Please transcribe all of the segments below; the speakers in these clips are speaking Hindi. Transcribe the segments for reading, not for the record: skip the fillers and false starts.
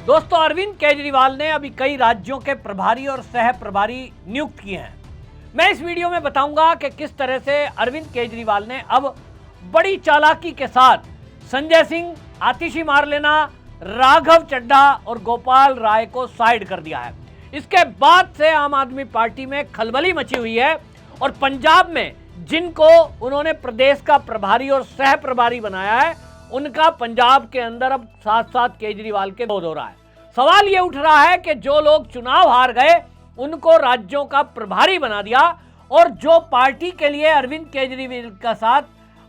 दोस्तों, अरविंद केजरीवाल ने अभी कई राज्यों के प्रभारी और सह प्रभारी नियुक्त किए हैं। मैं इस वीडियो में बताऊंगा कि किस तरह से अरविंद केजरीवाल ने अब बड़ी चालाकी के साथ संजय सिंह, आतिशी मारलेना, राघव चड्ढा और गोपाल राय को साइड कर दिया है। इसके बाद से आम आदमी पार्टी में खलबली मची हुई है और पंजाब में जिनको उन्होंने प्रदेश का प्रभारी और सह प्रभारी बनाया है, उनका पंजाब के अंदर अब साथ साथ केजरीवाल के विरोध हो रहा है। सवाल ये उठ रहा है कि जो लोग चुनाव हार गए उनको राज्यों का प्रभारी बना दिया और जो पार्टी के लिए अरविंद केजरीवाल का साथ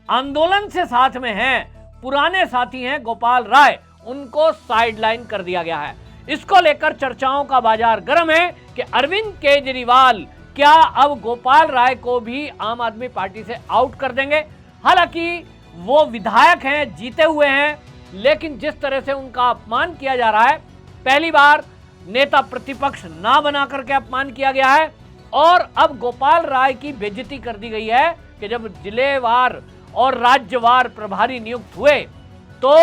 आंदोलन से साथ में हैं, पुराने साथी हैं गोपाल राय, उनको साइडलाइन कर दिया गया है। इसको लेकर चर्चाओं का बाजार गर्म है कि अरविंद केजरीवाल क्या अब गोपाल राय को भी आम आदमी पार्टी से आउट कर देंगे। हालांकि वो विधायक हैं, जीते हुए हैं, लेकिन जिस तरह से उनका अपमान किया जा रहा है, पहली बार नेता प्रतिपक्ष ना बना करके अपमान किया गया है और अब गोपाल राय की बेइज्जती कर दी गई है कि जब जिलेवार और राज्यवार प्रभारी नियुक्त हुए तो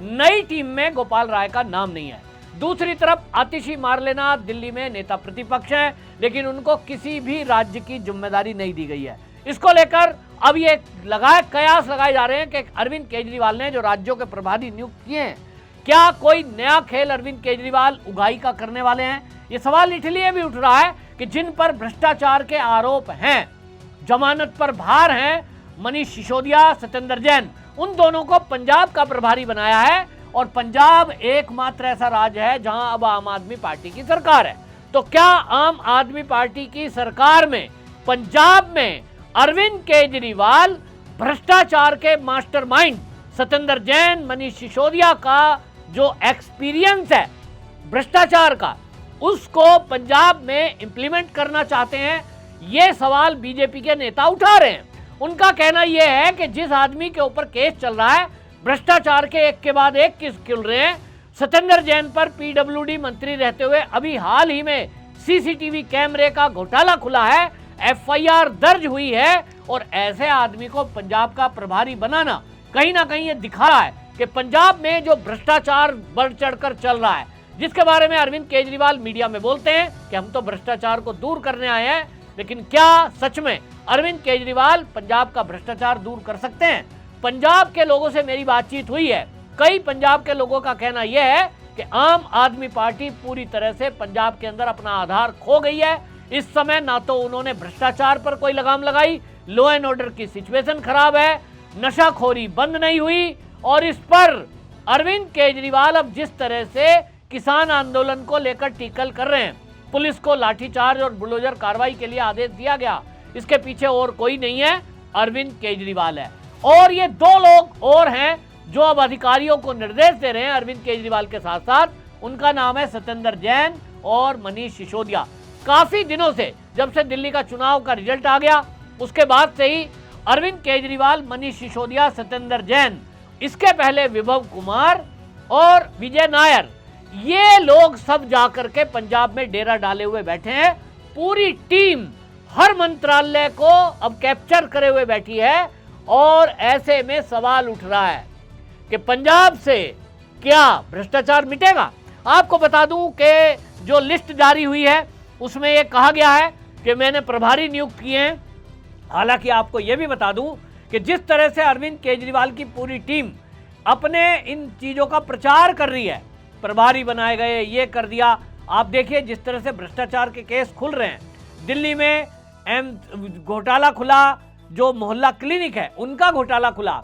नई टीम में गोपाल राय का नाम नहीं है। दूसरी तरफ आतिशी मारलेना दिल्ली में नेता प्रतिपक्ष है, लेकिन उनको किसी भी राज्य की जिम्मेदारी नहीं दी गई है। इसको लेकर अब ये कयास लगाए जा रहे हैं कि अरविंद केजरीवाल ने जो राज्यों के प्रभारी नियुक्त किए हैं, क्या कोई नया खेल अरविंद केजरीवाल उगाई का करने वाले हैं। ये सवाल इसलिए भी उठ रहा है कि जिन पर भ्रष्टाचार के आरोप हैं, जमानत पर बाहर हैं, मनीष सिसोदिया, सत्येंद्र जैन, उन दोनों को पंजाब का प्रभारी बनाया है और पंजाब एकमात्र ऐसा राज्य है जहां अब आम आदमी पार्टी की सरकार है। तो क्या आम आदमी पार्टी की सरकार में पंजाब में अरविंद केजरीवाल भ्रष्टाचार के मास्टरमाइंड सत्येंद्र जैन, मनीष सिसोदिया का जो एक्सपीरियंस है भ्रष्टाचार का, उसको पंजाब में इंप्लीमेंट करना चाहते हैं? ये सवाल बीजेपी के नेता उठा रहे हैं। उनका कहना यह है कि जिस आदमी के ऊपर केस चल रहा है, भ्रष्टाचार के एक के बाद एक केस खुल रहे हैं, सत्येंद्र जैन पर पीडब्ल्यूडी मंत्री रहते हुए अभी हाल ही में सीसीटीवी कैमरे का घोटाला खुला है, एफआईआर दर्ज हुई है और ऐसे आदमी को पंजाब का प्रभारी बनाना कहीं ना कहीं ये दिखा रहा है कि पंजाब में जो भ्रष्टाचार बढ़ चढ़कर चल रहा है, जिसके बारे में अरविंद केजरीवाल मीडिया में बोलते हैं कि हम तो भ्रष्टाचार को दूर करने आए हैं, लेकिन क्या सच में अरविंद केजरीवाल पंजाब का भ्रष्टाचार दूर कर सकते हैं? पंजाब के लोगों से मेरी बातचीत हुई है, कई पंजाब के लोगों का कहना यह है कि आम आदमी पार्टी पूरी तरह से पंजाब के अंदर अपना आधार खो गई है। इस समय ना तो उन्होंने भ्रष्टाचार पर कोई लगाम लगाई, लॉ एंड ऑर्डर की सिचुएशन खराब है, नशाखोरी बंद नहीं हुई और इस पर अरविंद केजरीवाल अब जिस तरह से किसान आंदोलन को लेकर टिकल कर रहे हैं, पुलिस को लाठीचार्ज और बुलडोजर कार्रवाई के लिए आदेश दिया गया, इसके पीछे और कोई नहीं है, अरविंद केजरीवाल है। और ये दो लोग और हैं जो अब अधिकारियों को निर्देश दे रहे हैं अरविंद केजरीवाल के साथ साथ, उनका नाम है सत्येंद्र जैन और मनीष सिसोदिया। काफी दिनों से, जब से दिल्ली का चुनाव का रिजल्ट आ गया उसके बाद से ही अरविंद केजरीवाल, मनीष सिसोदिया, सत्येंद्र जैन, इसके पहले विभव कुमार और विजय नायर, ये लोग सब जाकर के पंजाब में डेरा डाले हुए बैठे हैं। पूरी टीम हर मंत्रालय को अब कैप्चर करे हुए बैठी है और ऐसे में सवाल उठ रहा है कि पंजाब से क्या भ्रष्टाचार मिटेगा। आपको बता दूं कि जो लिस्ट जारी हुई है उसमें यह कहा गया है कि मैंने प्रभारी नियुक्त किए हैं। हालांकि आपको यह भी बता दूं कि जिस तरह से अरविंद केजरीवाल की पूरी टीम अपने इन चीज़ों का प्रचार कर रही है, प्रभारी बनाए गए, ये कर दिया, आप देखिए जिस तरह से भ्रष्टाचार के केस खुल रहे हैं। दिल्ली में घोटाला खुला, जो मोहल्ला क्लिनिक है उनका घोटाला खुला,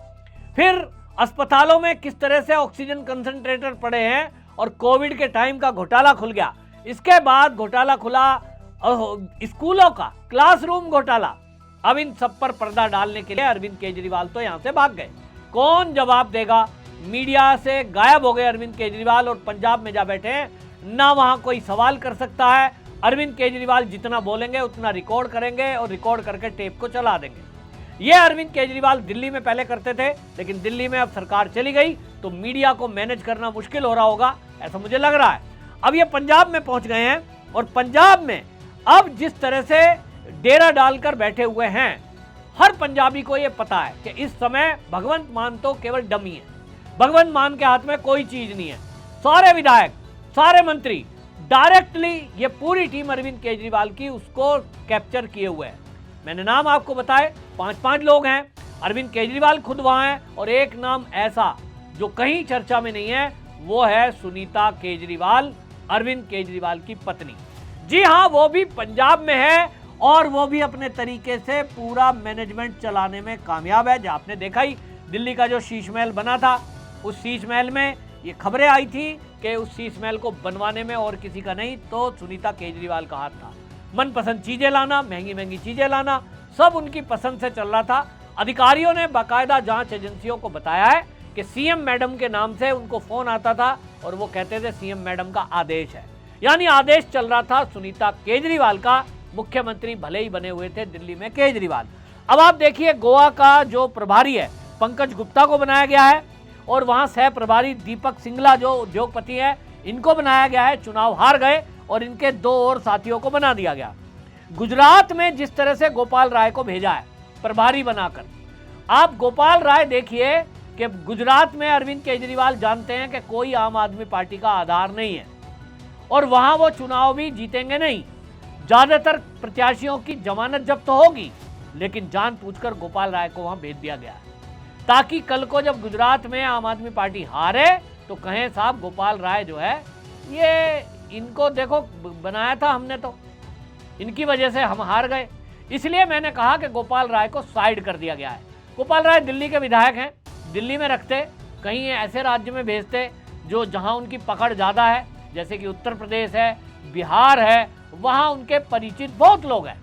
फिर अस्पतालों में किस तरह से ऑक्सीजन कंसंट्रेटर पड़े हैं और कोविड के टाइम का घोटाला खुल गया। इसके बाद घोटाला खुला स्कूलों का, क्लासरूम घोटाला। अब इन सब पर पर्दा डालने के लिए अरविंद केजरीवाल तो यहां से भाग गए। कौन जवाब देगा? मीडिया से गायब हो गए अरविंद केजरीवाल और पंजाब में जा बैठे हैं, ना वहां कोई सवाल कर सकता है। अरविंद केजरीवाल जितना बोलेंगे उतना रिकॉर्ड करेंगे और रिकॉर्ड करके टेप को चला देंगे। ये अरविंद केजरीवाल दिल्ली में पहले करते थे, लेकिन दिल्ली में अब सरकार चली गई तो मीडिया को मैनेज करना मुश्किल हो रहा होगा, ऐसा मुझे लग रहा है। अब ये पंजाब में पहुंच गए हैं और पंजाब में अब जिस तरह से डेरा डालकर बैठे हुए हैं, हर पंजाबी को यह पता है कि इस समय भगवंत मान तो केवल डमी है। भगवंत मान के हाथ में कोई चीज नहीं है। सारे विधायक सारे मंत्री डायरेक्टली ये पूरी टीम अरविंद केजरीवाल की उसको कैप्चर किए हुए हैं। मैंने नाम आपको बताए, 5-5 लोग हैं, अरविंद केजरीवाल खुद वहां हैं, और एक नाम ऐसा जो कहीं चर्चा में नहीं है, वो है सुनीता केजरीवाल, अरविंद केजरीवाल की पत्नी। जी हां, वो भी पंजाब में है और वो भी अपने तरीके से पूरा मैनेजमेंट चलाने में कामयाब है। जो आपने देखा ही, दिल्ली का जो शीश महल बना था, उस शीश महल में ये खबरें आई थी कि उस शीश महल को बनवाने में और किसी का नहीं, तो सुनीता केजरीवाल का हाथ था। मनपसंद चीजें लाना, महंगी महंगी चीजें लाना, सब उनकी पसंद से चल रहा था। अधिकारियों ने बाकायदा जांच एजेंसियों को बताया है कि सीएम मैडम के नाम से उनको फोन आता था और वो कहते थे सीएम मैडम का आदेश है, यानी आदेश चल रहा था सुनीता केजरीवाल का। मुख्यमंत्री भले ही बने हुए थे दिल्ली में केजरीवाल। अब आप देखिए, गोवा का जो प्रभारी है पंकज गुप्ता को बनाया गया है, और वहां सह प्रभारी दीपक सिंगला जो उद्योगपति है, इनको बनाया गया है। चुनाव हार गए और इनके 2 और साथियों को बना दिया गया। गुजरात में जिस तरह से गोपाल राय को भेजा है प्रभारी बनाकर, आप गोपाल राय देखिए कि गुजरात में अरविंद केजरीवाल जानते हैं कि कोई आम आदमी पार्टी का आधार नहीं है, और वहां वो चुनाव भी जीतेंगे नहीं। ज्यादातर प्रत्याशियों की जमानत जब्त तो होगी, लेकिन जानबूझकर गोपाल राय को वहां भेज दिया गया है, ताकि कल को जब गुजरात में आम आदमी पार्टी हारे तो कहें साहब गोपाल राय जो है, ये इनको देखो बनाया था हमने, तो इनकी वजह से हम हार गए। इसलिए मैंने कहा कि गोपाल राय को साइड कर दिया गया है। गोपाल राय दिल्ली के विधायक हैं, दिल्ली में रखते, कहीं ऐसे राज्य में भेजते जो जहां उनकी पकड़ ज़्यादा है, जैसे कि उत्तर प्रदेश है, बिहार है, वहां उनके परिचित बहुत लोग हैं।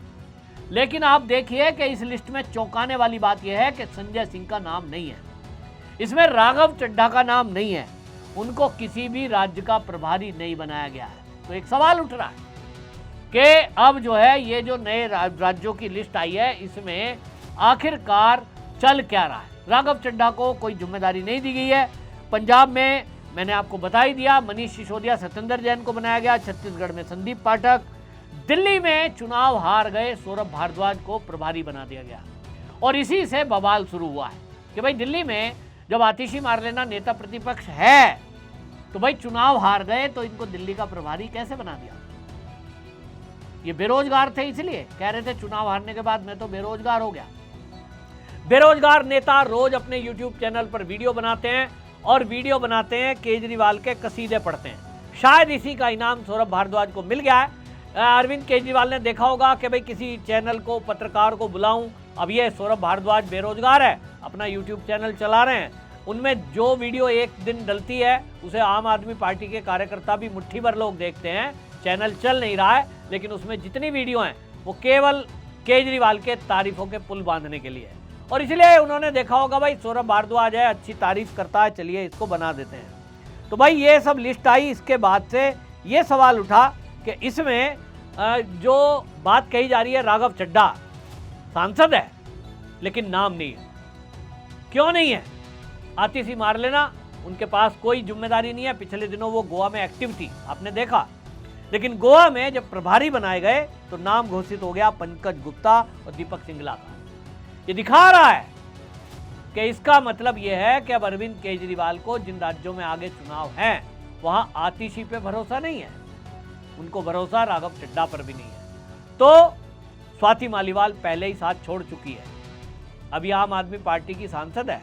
लेकिन आप देखिए कि इस लिस्ट में चौंकाने वाली बात यह है कि संजय सिंह का नाम नहीं है, इसमें राघव चड्ढा का नाम नहीं है, उनको किसी भी राज्य का प्रभारी नहीं बनाया गया है। तो एक सवाल उठ रहा है कि अब जो है ये जो नए राज्यों की लिस्ट आई है, इसमें आखिरकार चल क्या रहा है। राघव चड्ढा को कोई जिम्मेदारी नहीं दी गई है। पंजाब में मैंने आपको बता ही दिया, मनीष सिसोदिया, सत्येंद्र जैन को बनाया गया। छत्तीसगढ़ में संदीप पाठक। दिल्ली में चुनाव हार गए सौरभ भारद्वाज को प्रभारी बना दिया गया, और इसी से बवाल शुरू हुआ है कि भाई दिल्ली में जब आतिशी मारलेना नेता प्रतिपक्ष है, तो भाई चुनाव हार गए तो इनको दिल्ली का प्रभारी कैसे बना दिया। ये बेरोजगार थे, इसलिए कह रहे थे चुनाव हारने के बाद मैं तो बेरोजगार हो गया। बेरोजगार नेता रोज अपने YouTube चैनल पर वीडियो बनाते हैं, और वीडियो बनाते हैं केजरीवाल के कसीदे पढ़ते हैं। शायद इसी का इनाम सौरभ भारद्वाज को मिल गया है। अरविंद केजरीवाल ने देखा होगा कि भाई किसी चैनल को, पत्रकार को बुलाऊं। अब ये सौरभ भारद्वाज बेरोजगार है, अपना YouTube चैनल चला रहे हैं, उनमें जो वीडियो एक दिन डलती है उसे आम आदमी पार्टी के कार्यकर्ता भी मुट्ठी भर लोग देखते हैं। चैनल चल नहीं रहा है, लेकिन उसमें जितनी वीडियो हैं वो केवल केजरीवाल के तारीफों के पुल बांधने के लिए है, और इसलिए उन्होंने देखा होगा भाई सौरभ भारद्वाज है, अच्छी तारीफ करता है, चलिए इसको बना देते हैं। तो भाई ये सब लिस्ट आई, इसके बाद से ये सवाल उठा कि इसमें जो बात कही जा रही है, राघव चड्ढा सांसद है लेकिन नाम नहीं है। क्यों नहीं है? आतिशी मारलेना, उनके पास कोई जिम्मेदारी नहीं है। पिछले दिनों वो गोवा में एक्टिव थी, आपने देखा, लेकिन गोवा में जब प्रभारी बनाए गए तो नाम घोषित हो गया पंकज गुप्ता और दीपक सिंगला का। ये दिखा रहा है कि इसका मतलब यह है कि अब अरविंद केजरीवाल को जिन राज्यों में आगे चुनाव हैं वहां आतिशी पे भरोसा नहीं है, उनको भरोसा राघव चड्ढा पर भी नहीं है। तो स्वाति मालीवाल पहले ही साथ छोड़ चुकी है, अभी आम आदमी पार्टी की सांसद है,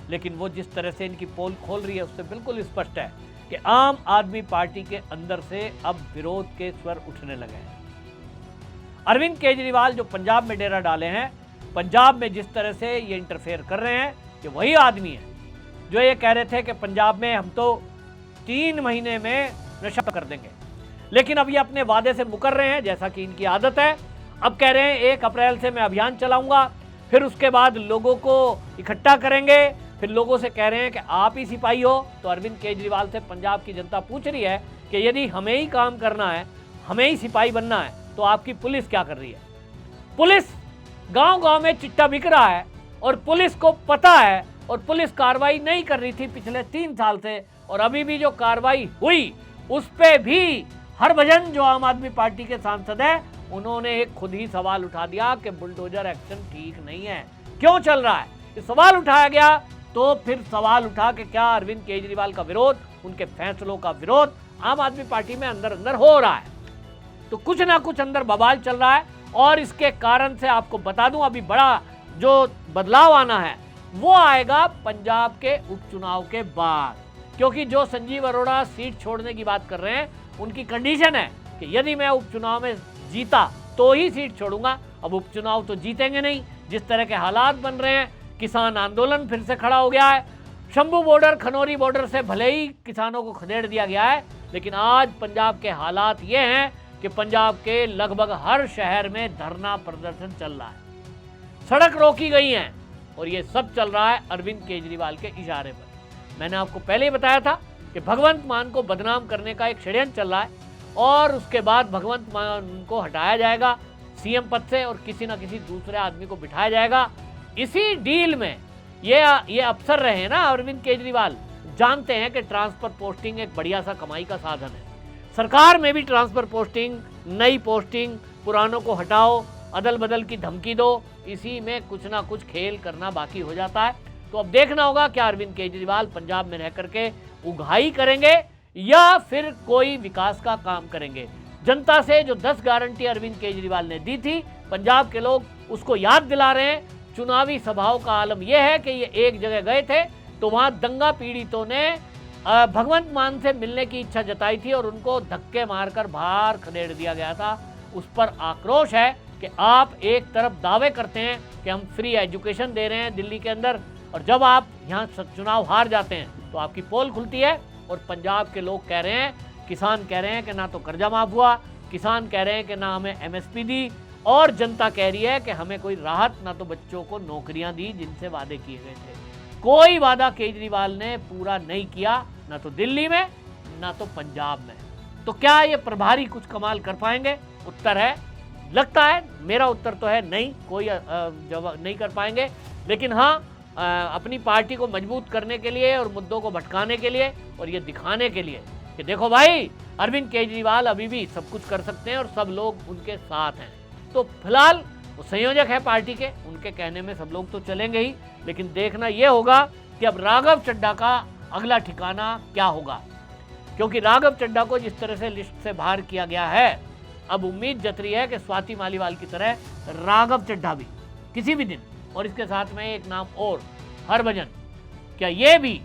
लेकिन वो जिस तरह से इनकी पोल खोल रही है उससे बिल्कुल स्पष्ट है कि आम आदमी पार्टी के अंदर से अब विरोध के स्वर उठने लगे हैं। अरविंद केजरीवाल जो पंजाब में डेरा डाले हैं, पंजाब में जिस तरह से ये इंटरफेयर कर रहे हैं, कि वही आदमी है जो ये कह रहे थे कि पंजाब में हम तो 3 महीने में नशा कर देंगे, लेकिन अब ये अपने वादे से मुकर रहे हैं, जैसा कि इनकी आदत है। अब कह रहे हैं 1 अप्रैल से मैं अभियान चलाऊंगा, फिर उसके बाद लोगों को इकट्ठा करेंगे, फिर लोगों से कह रहे हैं कि आप ही सिपाही हो। तो अरविंद केजरीवाल से पंजाब की जनता पूछ रही है कि यदि हमें ही काम करना है, हमें ही सिपाही बनना है, तो आपकी पुलिस क्या कर रही है? पुलिस गांव-गांव में चिट्टा बिक रहा है, और पुलिस को पता है, और पुलिस कार्रवाई नहीं कर रही थी पिछले 3 साल से, और अभी भी जो कार्रवाई हुई उस पे भी हरभजन जो आम आदमी पार्टी के सांसद है, उन्होंने एक खुद ही सवाल उठा दिया कि बुलडोजर एक्शन ठीक नहीं है। क्यों चल रहा है? ये सवाल उठाया गया तो फिर सवाल उठा कि क्या अरविंद केजरीवाल का विरोध, उनके फैसलों का विरोध आम आदमी पार्टी में अंदर अंदर हो रहा है। तो कुछ ना कुछ अंदर बवाल चल रहा है और इसके कारण से आपको बता दूं, अभी बड़ा जो बदलाव आना है वो आएगा पंजाब के उपचुनाव के बाद, क्योंकि जो संजीव अरोड़ा सीट छोड़ने की बात कर रहे हैं उनकी कंडीशन है कि यदि मैं उपचुनाव में जीता तो ही सीट छोड़ूंगा। अब उपचुनाव तो जीतेंगे नहीं, जिस तरह के हालात बन रहे हैं, किसान आंदोलन फिर से खड़ा हो गया है। शंभू बॉर्डर, खनौरी बॉर्डर से भले ही किसानों को खदेड़ दिया गया है, लेकिन आज पंजाब के हालात ये हैं कि पंजाब के लगभग हर शहर में धरना प्रदर्शन चल रहा है, सड़क रोकी गई हैं और ये सब चल रहा है अरविंद केजरीवाल के इशारे पर। मैंने आपको पहले ही बताया था कि भगवंत मान को बदनाम करने का एक षड्यंत्र चल रहा है और उसके बाद भगवंत मान को हटाया जाएगा सीएम पद से और किसी ना किसी दूसरे आदमी को बिठाया जाएगा। इसी डील में ये अफसर रहे हैं ना अरविंद केजरीवाल, जानते हैं कि ट्रांसफर पोस्टिंग एक बढ़िया सा कमाई का साधन है। सरकार में भी ट्रांसफर पोस्टिंग, नई पोस्टिंग, पुरानों को हटाओ, अदल बदल की धमकी दो, इसी में कुछ ना कुछ खेल करना बाकी हो जाता है। तो अब देखना होगा क्या अरविंद केजरीवाल पंजाब में रह करके उगाही करेंगे या फिर कोई विकास का काम करेंगे। जनता से जो 10 गारंटी अरविंद केजरीवाल ने दी थी, पंजाब के लोग उसको याद दिला रहे हैं। चुनावी सभाओं का आलम यह है कि ये एक जगह गए थे तो वहां दंगा पीड़ितों ने भगवंत मान से मिलने की इच्छा जताई थी और उनको धक्के मारकर बाहर खदेड़ दिया गया था। उस पर आक्रोश है कि आप एक तरफ दावे करते हैं कि हम फ्री एजुकेशन दे रहे हैं दिल्ली के अंदर, और जब आप यहाँ चुनाव हार जाते हैं तो आपकी पोल खुलती है और पंजाब के लोग कह रहे हैं, किसान कह रहे हैं कि ना तो कर्जा माफ हुआ, किसान कह रहे हैं कि ना हमें एमएसपी दी, और जनता कह रही है कि हमें कोई राहत, ना तो बच्चों को नौकरियां दी जिनसे वादे किए गए थे। कोई वादा केजरीवाल ने पूरा नहीं किया, ना तो दिल्ली में ना तो पंजाब में। तो क्या ये प्रभारी कुछ कमाल कर पाएंगे? उत्तर है, लगता है, मेरा उत्तर तो है नहीं, कोई जवाब नहीं कर पाएंगे। लेकिन हाँ, अपनी पार्टी को मजबूत करने के लिए और मुद्दों को भटकाने के लिए और ये दिखाने के लिए कि देखो भाई, अरविंद केजरीवाल अभी भी सब कुछ कर सकते हैं और सब लोग उनके साथ हैं। तो फिलहाल वो संयोजक है पार्टी के, उनके कहने में सब लोग तो चलेंगे ही, लेकिन देखना ये होगा कि अब राघव चड्ढा का अगला ठिकाना क्या होगा, क्योंकि राघव चड्ढा को जिस तरह से लिस्ट से बाहर किया गया है, अब उम्मीद जत रही है कि स्वाति मालीवाल की तरह राघव चड्ढा भी किसी भी दिन, और इसके साथ में एक नाम और, हरभजन, क्या ये भी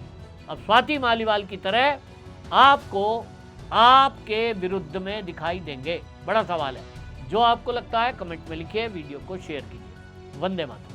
अब स्वाति मालीवाल की तरह आपको आपके विरुद्ध में दिखाई देंगे? बड़ा सवाल है। जो आपको लगता है कमेंट में लिखिए, वीडियो को शेयर कीजिए। वंदे मातरम।